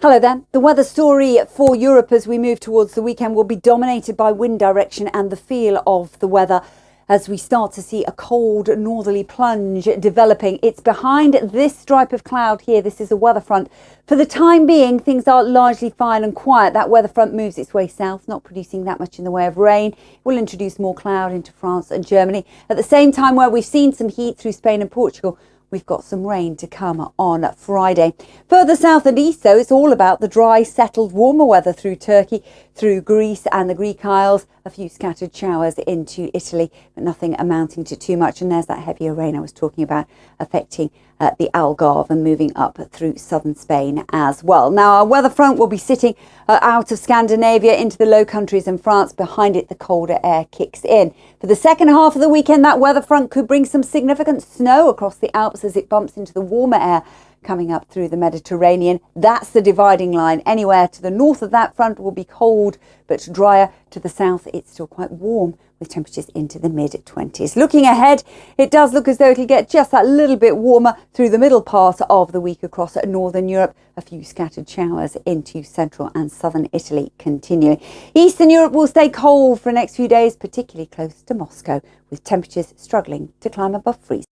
Hello there. The weather story for Europe as we move towards the weekend will be dominated by wind direction and the feel of the weather as we start to see a cold northerly plunge developing. It's behind this stripe of cloud here. This is a weather front. For the time being, things are largely fine and quiet. That weather front moves its way south, not producing that much in the way of rain. It will introduce more cloud into France and Germany. At the same time, where we've seen some heat through Spain and Portugal, we've got some rain to come on Friday. Further south and east, though, it's all about the dry, settled, warmer weather through Turkey, through Greece and the Greek Isles. A few scattered showers into Italy, but nothing amounting to too much. And there's that heavier rain I was talking about affecting the Algarve and moving up through southern Spain as well. Now, our weather front will be sitting out of Scandinavia into the Low Countries and France. Behind it, the colder air kicks in. For the second half of the weekend, that weather front could bring some significant snow across the Alps as it bumps into the warmer air coming up through the Mediterranean. That's the dividing line. Anywhere to the north of that front will be cold but drier. To the south, it's still quite warm with temperatures into the mid-20s. Looking ahead, it does look as though it'll get just that little bit warmer through the middle part of the week across northern Europe. A few scattered showers into central and southern Italy continuing. Eastern Europe will stay cold for the next few days, particularly close to Moscow, with temperatures struggling to climb above freezing.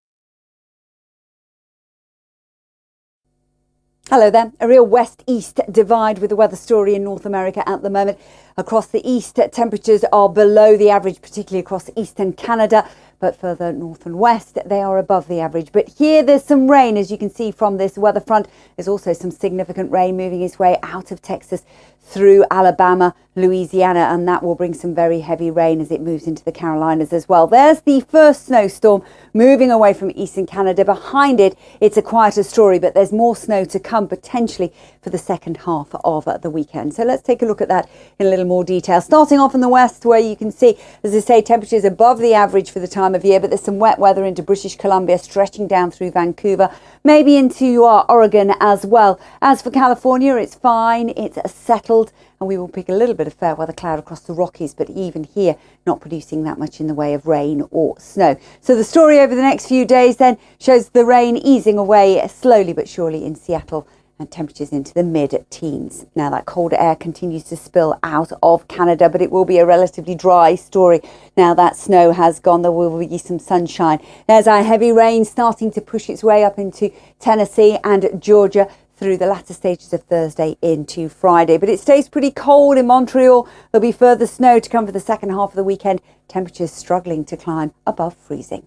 Hello there. A real west-east divide with the weather story in North America at the moment. Across the east, temperatures are below the average, particularly across eastern Canada. But further north and west, they are above the average. But here there's some rain, as you can see from this weather front. There's also some significant rain moving its way out of Texas through Alabama, Louisiana, and that will bring some very heavy rain as it moves into the Carolinas as well. There's the first snowstorm moving away from eastern Canada. Behind it, it's a quieter story, but there's more snow to come potentially for the second half of the weekend. So let's take a look at that in a little more detail. Starting off in the west, where you can see, as I say, temperatures above the average for the time of year, but there's some wet weather into British Columbia, stretching down through Vancouver, maybe into Oregon as well. As for California, it's fine, it's settled, and we will pick a little bit of fair weather cloud across the Rockies, but even here, not producing that much in the way of rain or snow. So the story over the next few days then shows the rain easing away slowly but surely in Seattle, and temperatures into the mid-teens. Now that colder air continues to spill out of Canada, but it will be a relatively dry story. Now that snow has gone, there will be some sunshine. There's our heavy rain starting to push its way up into Tennessee and Georgia through the latter stages of Thursday into Friday. But it stays pretty cold in Montreal. There'll be further snow to come for the second half of the weekend. Temperatures struggling to climb above freezing.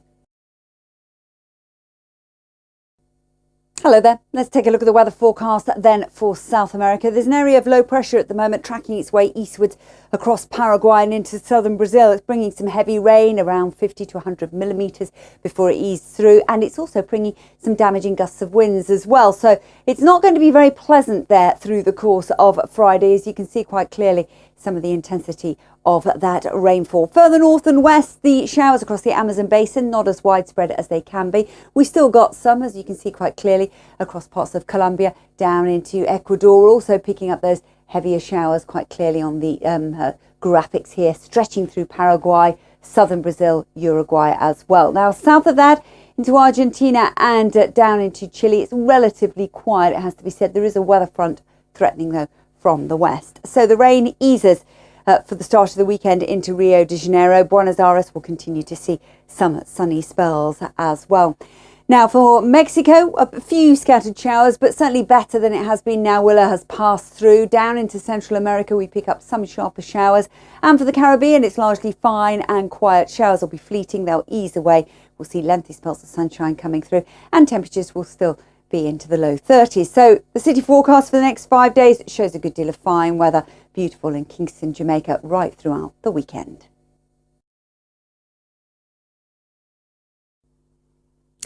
Hello there. Let's take a look at the weather forecast then for South America. There's an area of low pressure at the moment tracking its way eastwards across Paraguay and into southern Brazil. It's bringing some heavy rain, around 50 to 100 millimetres before it eases through. And it's also bringing some damaging gusts of winds as well. So it's not going to be very pleasant there through the course of Friday, as you can see quite clearly some of the intensity of that rainfall. Further north and west, the showers across the Amazon basin, not as widespread as they can be. We still got some, as you can see quite clearly, across parts of Colombia, down into Ecuador. We're also picking up those heavier showers quite clearly on the graphics here, stretching through Paraguay, southern Brazil, Uruguay as well. Now, south of that, into Argentina and down into Chile, it's relatively quiet, it has to be said. There is a weather front threatening, though, from the west. So the rain eases for the start of the weekend into Rio de Janeiro. Buenos Aires will continue to see some sunny spells as well. Now for Mexico, a few scattered showers, but certainly better than it has been now Willa has passed through. Down into Central America, we pick up some sharper showers. And for the Caribbean, it's largely fine and quiet. Showers will be fleeting, they'll ease away. We'll see lengthy spells of sunshine coming through, and temperatures will still be into the low 30s. So the city forecast for the next 5 days shows a good deal of fine weather, beautiful in Kingston, Jamaica, right throughout the weekend.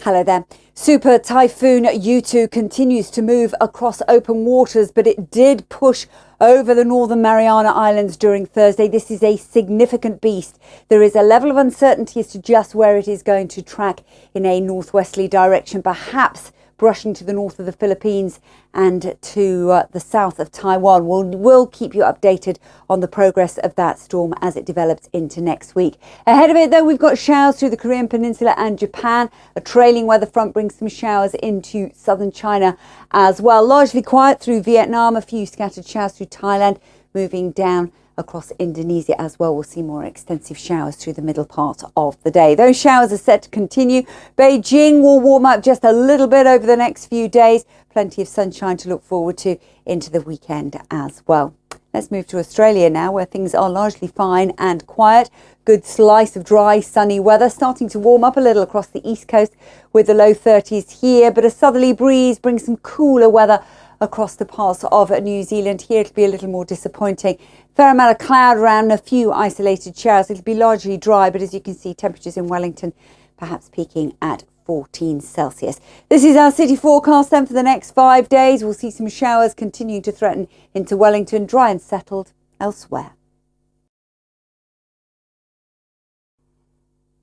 Hello there. Super Typhoon U2 continues to move across open waters, but it did push over the Northern Mariana Islands during Thursday. This is a significant beast. There is a level of uncertainty as to just where it is going to track in a northwesterly direction, perhaps brushing to the north of the Philippines and to the south of Taiwan. We'll keep you updated on the progress of that storm as it develops into next week. Ahead of it, though, we've got showers through the Korean Peninsula and Japan. A trailing weather front brings some showers into southern China as well. Largely quiet through Vietnam, a few scattered showers through Thailand, moving down across Indonesia as well. We'll see more extensive showers through the middle part of the day. Those showers are set to continue. Beijing will warm up just a little bit over the next few days. Plenty of sunshine to look forward to into the weekend as well. Let's move to Australia now, where things are largely fine and quiet. Good slice of dry, sunny weather, starting to warm up a little across the east coast with the low 30s here, but a southerly breeze brings some cooler weather across the parts of New Zealand. Here it'll be a little more disappointing. Fair amount of cloud around, a few isolated showers. It'll be largely dry, but as you can see, temperatures in Wellington perhaps peaking at 14 Celsius. This is our city forecast then for the next 5 days. We'll see some showers continuing to threaten into Wellington, dry and settled elsewhere.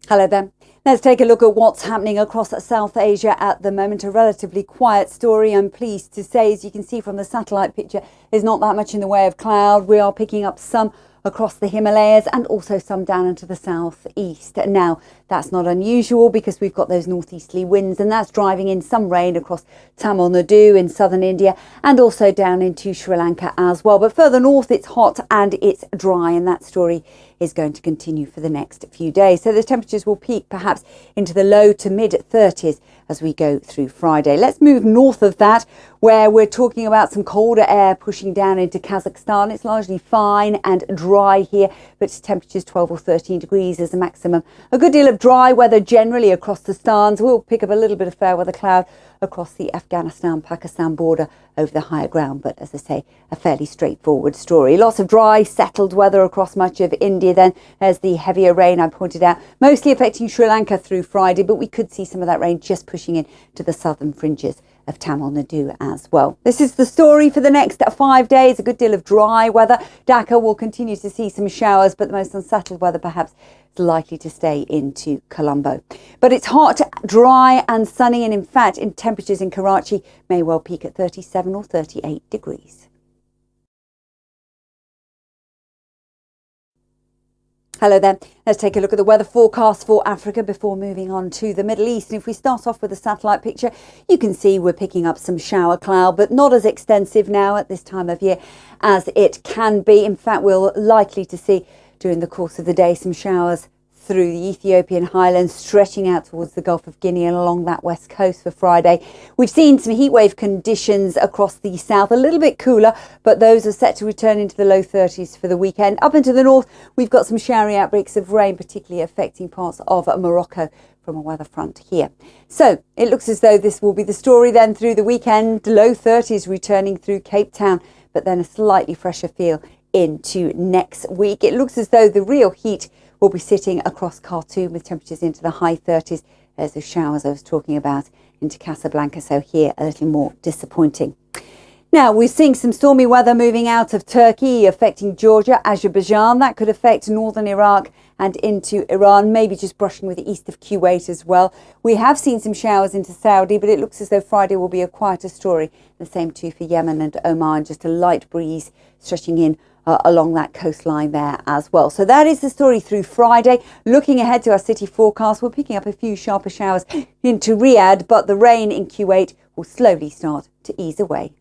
Hello there. Let's take a look at what's happening across South Asia at the moment. A relatively quiet story, I'm pleased to say. As you can see from the satellite picture, there's not that much in the way of cloud. We are picking up some across the Himalayas and also some down into the southeast. Now, that's not unusual because we've got those northeasterly winds, and that's driving in some rain across Tamil Nadu in southern India and also down into Sri Lanka as well. But further north, it's hot and it's dry, and that story is going to continue for the next few days. So the temperatures will peak perhaps into the low to mid 30s as we go through Friday. Let's move north of that, where we're talking about some colder air pushing down into Kazakhstan. It's largely fine and dry here, but temperatures 12 or 13 degrees as a maximum. A good deal of dry weather generally across the stans. We'll pick up a little bit of fair weather cloud across the Afghanistan-Pakistan border over the higher ground, but as I say, a fairly straightforward story. Lots of dry, settled weather across much of India then, as the heavier rain I pointed out, mostly affecting Sri Lanka through Friday, but we could see some of that rain just pushing in to the southern fringes of Tamil Nadu as well. This is the story for the next 5 days. A good deal of dry weather. Dhaka will continue to see some showers, but the most unsettled weather perhaps is likely to stay into Colombo. But it's hot, dry and sunny, and in fact, in temperatures in Karachi may well peak at 37 or 38 degrees. Hello there. Let's take a look at the weather forecast for Africa before moving on to the Middle East. And if we start off with a satellite picture, you can see we're picking up some shower cloud, but not as extensive now at this time of year as it can be. In fact, we're likely to see during the course of the day some showers through the Ethiopian highlands, stretching out towards the Gulf of Guinea and along that west coast for Friday. We've seen some heatwave conditions across the south, a little bit cooler, but those are set to return into the low 30s for the weekend. Up into the north, we've got some showery outbreaks of rain, particularly affecting parts of Morocco from a weather front here. So it looks as though this will be the story then through the weekend. Low 30s returning through Cape Town, but then a slightly fresher feel into next week. It looks as though the real heat will be sitting across Khartoum with temperatures into the high 30s. There's the showers I was talking about into Casablanca, so here a little more disappointing. Now, we're seeing some stormy weather moving out of Turkey, affecting Georgia, Azerbaijan. That could affect northern Iraq and into Iran, maybe just brushing with the east of Kuwait as well. We have seen some showers into Saudi, but it looks as though Friday will be a quieter story. The same too for Yemen and Oman, just a light breeze stretching in along that coastline there as well. So that is the story through Friday. Looking ahead to our city forecast, we're picking up a few sharper showers into Riyadh, but the rain in Kuwait will slowly start to ease away.